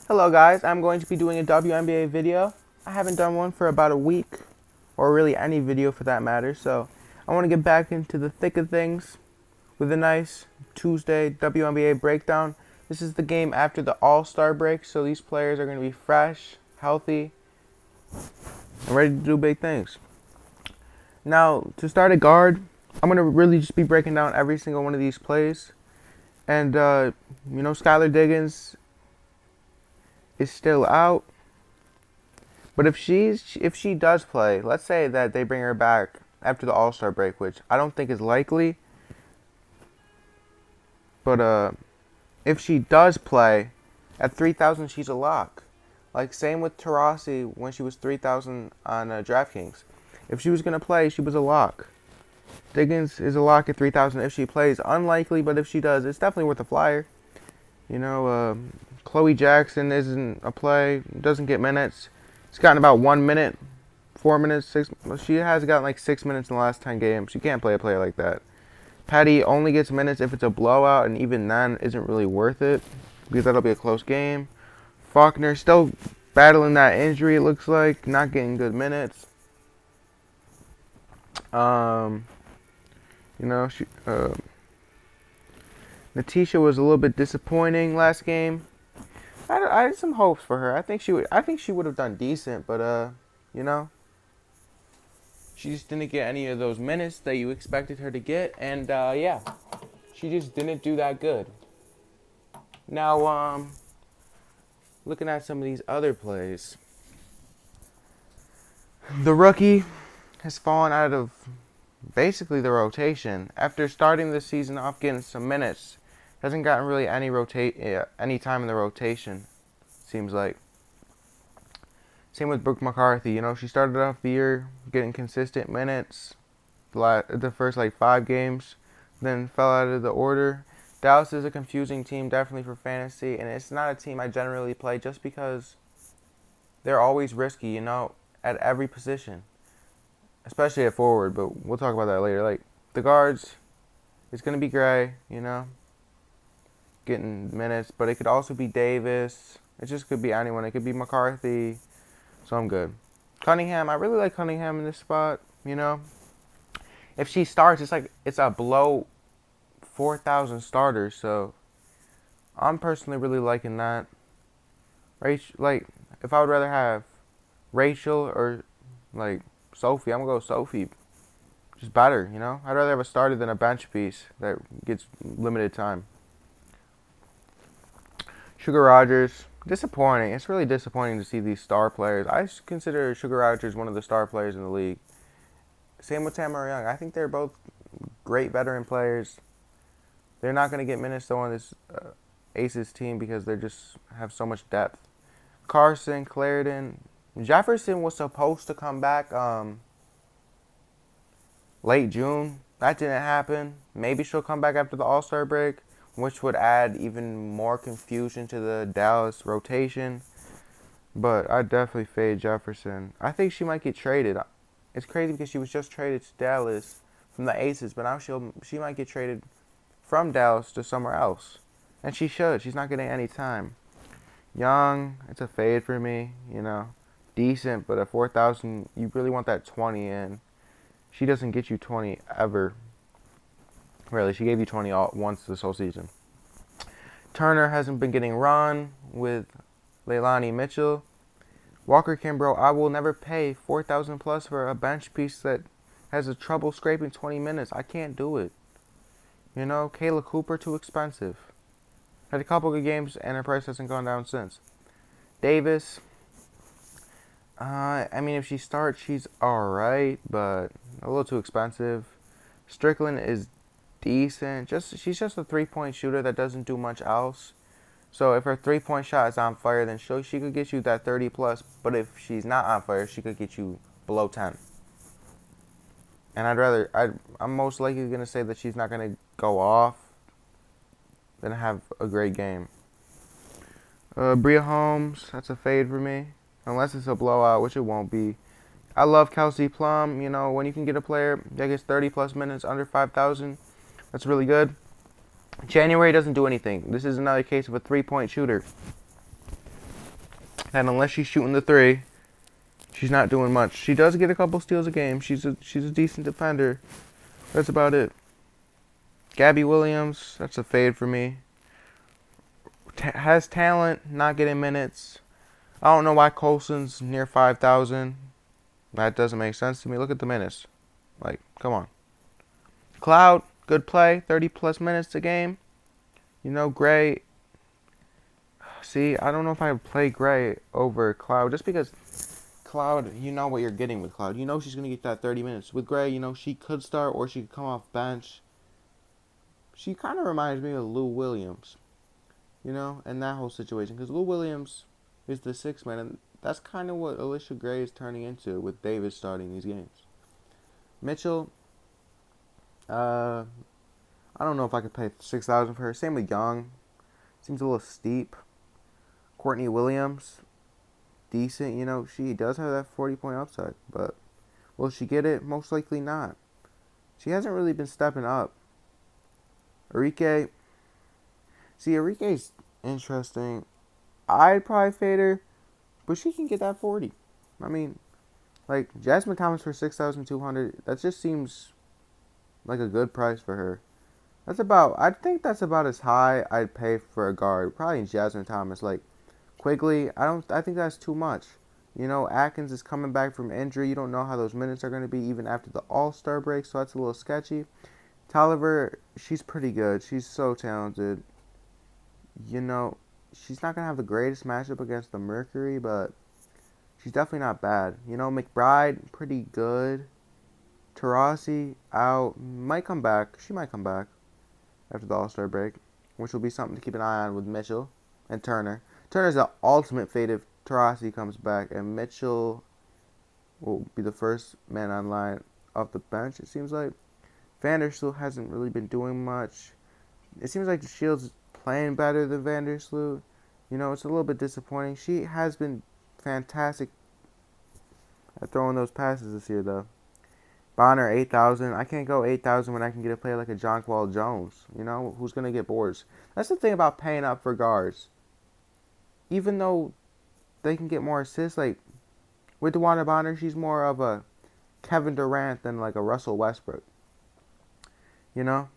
Hello guys, I'm going to be doing a WNBA video. I haven't done one for about a week, or really any video for that matter, so I want to get back into the thick of things with a nice Tuesday WNBA breakdown. This is the game after the All-Star break, so these players are going to be fresh, healthy, and ready to do big things. Now, to start at guard, I'm going to really just be breaking down every single one of these plays. And, Skylar Diggins is still out. But if she does play, let's say that they bring her back after the All-Star break, which I don't think is likely. But if she does play at 3,000, she's a lock. Like same with Taurasi when she was 3,000 on DraftKings. If she was gonna play, she was a lock. Diggins is a lock at 3,000 if she plays. Unlikely, but if she does, it's definitely worth a flyer. Chloe Jackson isn't a play, doesn't get minutes. She's gotten about 1 minute, 4 minutes, 6. She has gotten like 6 minutes in the last 10 games. She can't play a player like that. Patty only gets minutes if it's a blowout, and even then isn't really worth it because that'll be a close game. Faulkner still battling that injury, it looks like, not getting good minutes. Natisha was a little bit disappointing last game. I had some hopes for her. I think she would have done decent, but she just didn't get any of those minutes that you expected her to get, and yeah, she just didn't do that good. Now, looking at some of these other plays, the rookie has fallen out of basically the rotation after starting the season off getting some minutes. Hasn't gotten really any time in the rotation, seems like. Same with Brooke McCarthy. She started off the year getting consistent minutes the first 5 games, then fell out of the order. Dallas is a confusing team, definitely for fantasy, and it's not a team I generally play just because they're always risky, at every position, especially at forward, but we'll talk about that later. Like, the guards, it's going to be Gray, getting minutes, but it could also be Davis. It just could be anyone. It could be McCarthy. So I'm good. Cunningham, I really like Cunningham in this spot, If she starts, it's a below 4,000 starters, so I'm personally really liking that. If I would rather have Rachel or Sophie, I'm gonna go Sophie. Just better, I'd rather have a starter than a bench piece that gets limited time. Sugar Rogers, disappointing. It's really disappointing to see these star players. I consider Sugar Rogers one of the star players in the league. Same with Tamara Young. I think they're both great veteran players. They're not going to get minutes though on this Aces team because they just have so much depth. Carson, Clarendon, Jefferson was supposed to come back late June. That didn't happen. Maybe she'll come back after the All-Star break, which would add even more confusion to the Dallas rotation. But I definitely fade Jefferson. I think she might get traded. It's crazy because she was just traded to Dallas from the Aces, but now she might get traded from Dallas to somewhere else. And she should. She's not getting any time. Young, it's a fade for me, Decent, but at 4,000, you really want that 20 in. She doesn't get you 20 ever. Really, she gave you 20 once this whole season. Turner hasn't been getting run with Leilani Mitchell. Walker Kimbrough, I will never pay 4,000 plus for a bench piece that has a trouble scraping 20 minutes. I can't do it. Kayla Cooper, too expensive. Had a couple good games, and her price hasn't gone down since. Davis, if she starts, she's alright, but a little too expensive. Strickland is decent. She's just a 3-point shooter that doesn't do much else. So if her 3-point shot is on fire, then she could get you that 30 plus. But if she's not on fire, she could get you below 10. And I'm most likely gonna say that she's not gonna go off than have a great game. Bria Holmes, that's a fade for me, unless it's a blowout, which it won't be. I love Kelsey Plum. When you can get a player that gets 30 plus minutes under 5,000. That's really good. January doesn't do anything. This is another case of a 3-point shooter. that unless she's shooting the three, she's not doing much. She does get a couple steals a game. She's a decent defender. That's about it. Gabby Williams, that's a fade for me. Has talent, not getting minutes. I don't know why Colson's near 5,000. That doesn't make sense to me. Look at the minutes. Like, come on. Cloud, good play, 30 plus minutes a game. You know, Gray. See, I don't know if I would play Gray over Cloud just because Cloud, you know what you're getting with Cloud. You know she's going to get that 30 minutes. With Gray, you know, she could start or she could come off bench. She kind of reminds me of Lou Williams, you know, in that whole situation. Because Lou Williams is the sixth man, and that's kind of what Alicia Gray is turning into with Davis starting these games. Mitchell, I don't know if I could pay 6,000 for her. Same with Young. Seems a little steep. Courtney Williams, decent. You know, she does have that 40-point upside. But will she get it? Most likely not. She hasn't really been stepping up. Arike. See, Arike's interesting. I'd probably fade her, but she can get that 40. I mean, like, Jasmine Thomas for 6,200, that just seems like a good price for her. I think that's about as high I'd pay for a guard. Probably Jasmine Thomas. Like, Quigley, I think that's too much. You know, Atkins is coming back from injury. You don't know how those minutes are going to be even after the All-Star break, so that's a little sketchy. Tolliver, she's pretty good. She's so talented. You know, she's not going to have the greatest matchup against the Mercury, but she's definitely not bad. You know, McBride, pretty good. Taurasi, out. Might come back. She might come back after the All-Star break, which will be something to keep an eye on with Mitchell and Turner. Turner's the ultimate fade if Taurasi comes back, and Mitchell will be the first man online off the bench, it seems like. Vandersloot hasn't really been doing much. It seems like the Shields is playing better than Vandersloot. You know, it's a little bit disappointing. She has been fantastic at throwing those passes this year, though. Bonner, 8,000. I can't go 8,000 when I can get a player like a Jonquel Jones, you know, who's going to get boards. That's the thing about paying up for guards. Even though they can get more assists, like, with DeWanna Bonner, she's more of a Kevin Durant than, like, a Russell Westbrook. You know?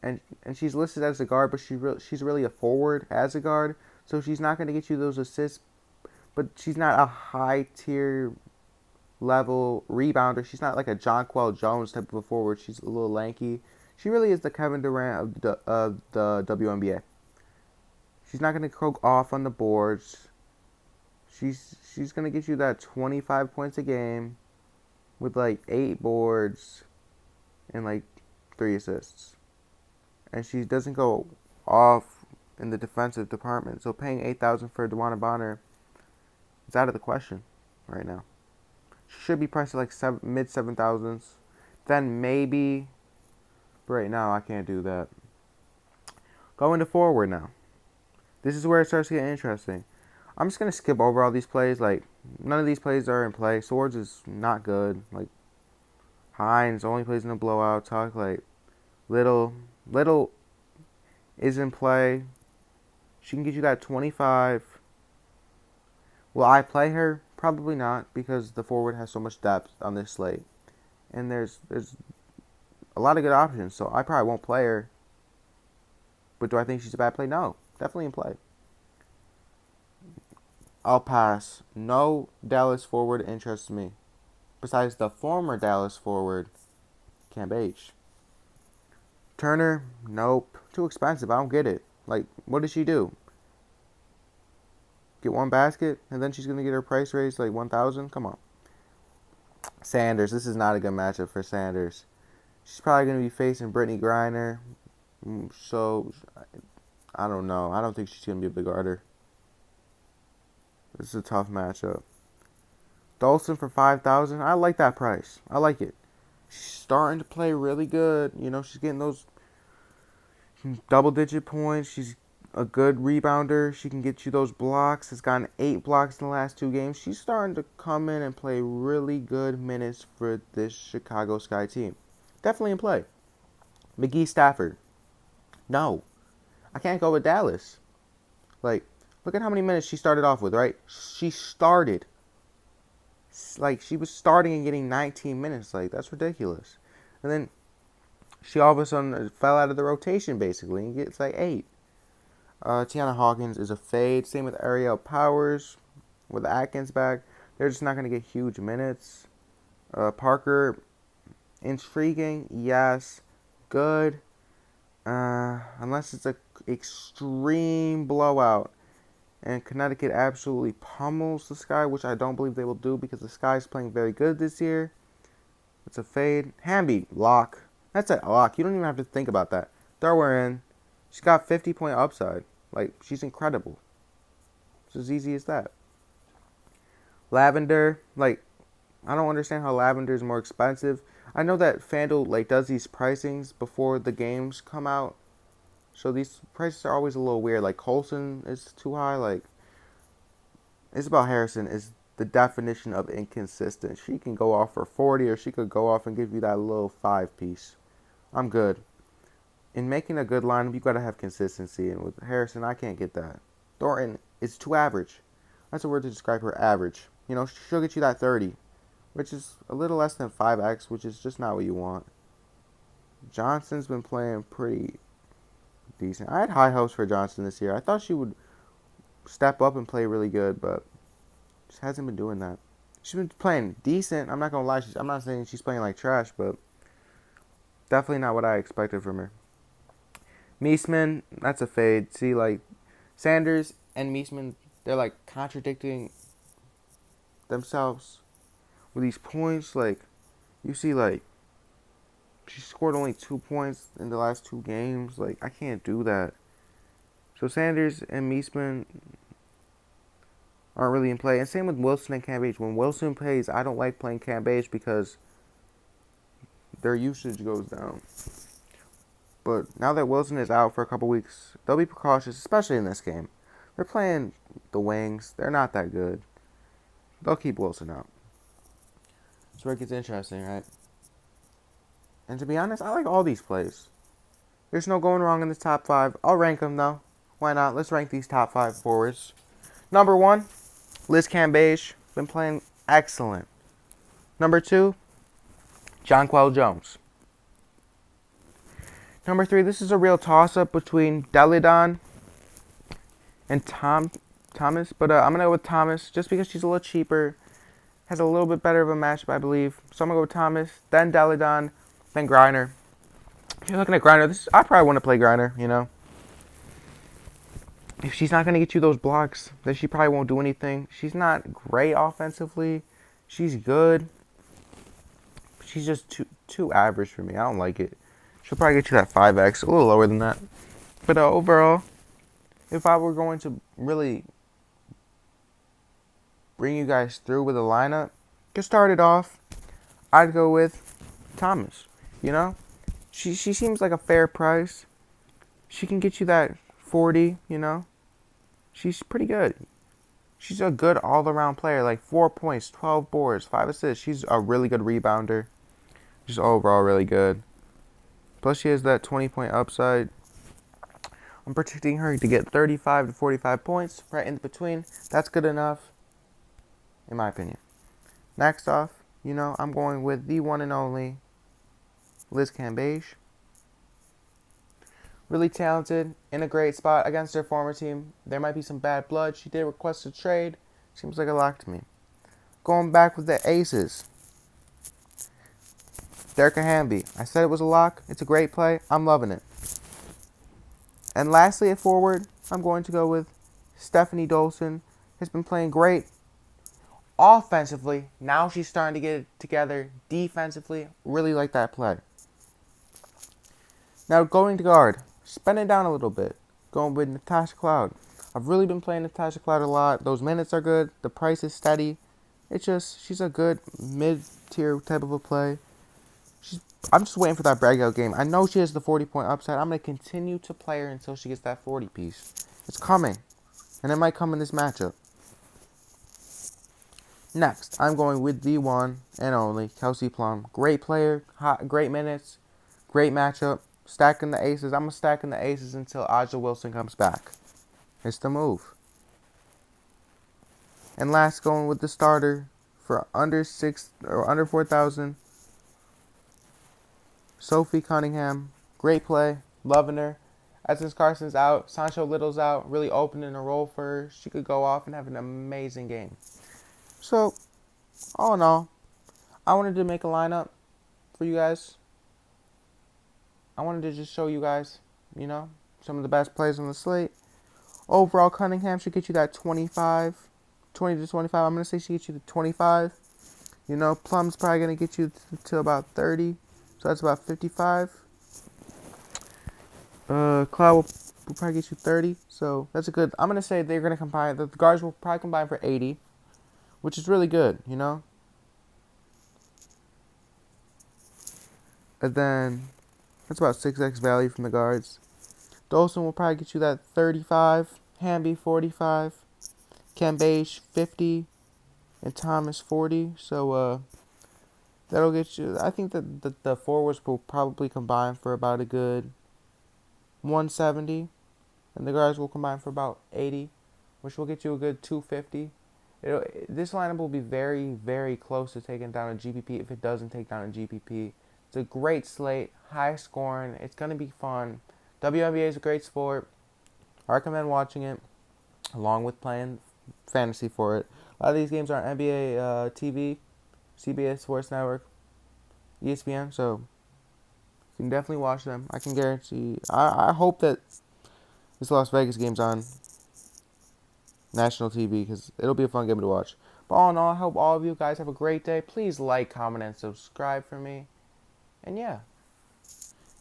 And she's listed as a guard, but she's really a forward as a guard, so she's not going to get you those assists, but she's not a high-tier level rebounder. She's not like a Jonquel Jones type of a forward. She's a little lanky. She really is the Kevin Durant of the WNBA. She's not going to croak off on the boards. She's going to get you that 25 points a game with like 8 boards and like 3 assists. And she doesn't go off in the defensive department. So paying 8,000 for DeWanna Bonner is out of the question right now. She should be priced at like mid 7,000s. Then maybe. But right now, I can't do that. Going to forward now. This is where it starts to get interesting. I'm just going to skip over all these plays. Like, none of these plays are in play. Swords is not good. Like, Hines only plays in a blowout. Talk like Little is in play. She can get you that 25. Will I play her? Probably not, because the forward has so much depth on this slate. And there's a lot of good options, so I probably won't play her. But do I think she's a bad play? No. Definitely in play. I'll pass. No Dallas forward interests me. Besides the former Dallas forward, Camp H. Turner, nope. Too expensive. I don't get it. Like, what does she do? Get one basket, and then she's going to get her price raised like 1,000? Come on. Sanders. This is not a good matchup for Sanders. She's probably going to be facing Brittany Griner. So, I don't know. I don't think she's going to be a big guarder. This is a tough matchup. Dolson for 5,000. I like that price. I like it. She's starting to play really good. You know, she's getting those double-digit points. She's a good rebounder. She can get you those blocks. Has gotten 8 blocks in the last 2 games. She's starting to come in and play really good minutes for this Chicago Sky team. Definitely in play. McGee Stafford. No. I can't go with Dallas. Like, Look at how many minutes she started off with, right? She started. Like, she was starting and getting 19 minutes. Like, that's ridiculous. And then she all of a sudden fell out of the rotation, basically, and gets like 8. Tiana Hawkins is a fade. Same with Ariel Powers. With Atkins back, they're just not going to get huge minutes. Parker, intriguing, yes. Good. Unless it's a extreme blowout. And Connecticut absolutely pummels the Sky, which I don't believe they will do because the Sky is playing very good this year. It's a fade. Hamby, lock. That's a lock. You don't even have to think about that. Throw her in. She's got 50-point upside. Like, she's incredible. It's as easy as that. Lavender, like, I don't understand how Lavender is more expensive. I know that FanDuel, like, does these pricings before the games come out. So these prices are always a little weird. Like, Colson is too high. Like, Isabel Harrison is the definition of inconsistent. She can go off for 40 or she could go off and give you that little 5-piece. I'm good. In making a good lineup, you got to have consistency. And with Harrison, I can't get that. Thornton is too average. That's a word to describe her, average. You know, she'll get you that 30, which is a little less than 5x, which is just not what you want. Johnson's been playing pretty decent. I had high hopes for Johnson this year. I thought she would step up and play really good, but she hasn't been doing that. She's been playing decent. I'm not going to lie. I'm not saying she's playing like trash, but definitely not what I expected from her. Meesman, that's a fade. See, like, Sanders and Meesman, they're, like, contradicting themselves with these points. Like, you see, like, she scored only 2 points in the last 2 games. Like, I can't do that. So Sanders and Meesman aren't really in play. And same with Wilson and Cambage. When Wilson plays, I don't like playing Cambage because their usage goes down. But now that Wilson is out for a couple weeks, they'll be precautious, especially in this game. They're playing the Wings. They're not that good. They'll keep Wilson out. That's where it gets interesting, right? And to be honest, I like all these plays. There's no going wrong in the top 5. I'll rank them, though. Why not? Let's rank these top 5 forwards. Number 1, Liz Cambage. Been playing excellent. Number 2, Jonquel Jones. Number 3, this is a real toss-up between Deladon and Thomas. But I'm going to go with Thomas just because she's a little cheaper. Has a little bit better of a matchup, I believe. So I'm going to go with Thomas, then Deladon, then Griner. If you're looking at Griner, I probably want to play Griner, you know. If she's not going to get you those blocks, then she probably won't do anything. She's not great offensively. She's good. She's just too average for me. I don't like it. She'll probably get you that 5x, a little lower than that. But overall, if I were going to really bring you guys through with a lineup, to start it off, I'd go with Thomas. You know, she seems like a fair price. She can get you that 40. You know, she's pretty good. She's a good all-around player. Like 4 points, 12 boards, 5 assists. She's a really good rebounder. Just overall really good. Plus, she has that 20-point upside. I'm predicting her to get 35 to 45 points, right in between. That's good enough, in my opinion. Next off, you know, I'm going with the one and only Liz Cambage. Really talented, in a great spot against her former team. There might be some bad blood. She did request a trade. Seems like a lock to me. Going back with the aces. Derek Hamby. I said it was a lock. It's a great play. I'm loving it. And lastly, at forward, I'm going to go with Stephanie Dolson. Has been playing great offensively. Now she's starting to get it together defensively. Really like that play. Now going to guard. Spend it down a little bit. Going with Natasha Cloud. I've really been playing Natasha Cloud a lot. Those minutes are good. The price is steady. It's just, she's a good mid-tier type of a play. I'm just waiting for that breakout game. I know she has the 40-point upside. I'm going to continue to play her until she gets that 40 piece. It's coming. And it might come in this matchup. Next, I'm going with the one and only Kelsey Plum. Great player, great minutes, great matchup. Stacking the aces. I'm going to stack in the aces until Aja Wilson comes back. It's the move. And last, going with the starter for under 4,000. Sophie Cunningham, great play, loving her. Since Carson's out, Sancho Little's out, really opening a role for her. She could go off and have an amazing game. So, all in all, I wanted to make a lineup for you guys. I wanted to just show you guys, some of the best plays on the slate. Overall, Cunningham should get you that 20 to 25. I'm going to say she gets you to 25. Plum's probably going to get you to about 30. So that's about 55. Cloud will probably get you 30. So that's a good. I'm going to say they're going to combine. The guards will probably combine for 80, which is really good, And then that's about 6x value from the guards. Dolson will probably get you that 35. Hamby 45. Cambage 50. And Thomas 40. So that'll get you. I think that the forwards will probably combine for about a good 170, and the guards will combine for about 80, which will get you a good 250. This lineup will be very, very close to taking down a GPP if it doesn't take down a GPP. It's a great slate, high scoring. It's going to be fun. WNBA is a great sport. I recommend watching it along with playing fantasy for it. A lot of these games are on NBA TV, CBS Sports Network, ESPN, so you can definitely watch them. I can guarantee. I hope that this Las Vegas game's on national TV because it'll be a fun game to watch. But all in all, I hope all of you guys have a great day. Please like, comment, and subscribe for me. And yeah.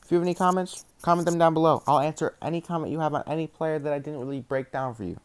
If you have any comments, comment them down below. I'll answer any comment you have on any player that I didn't really break down for you.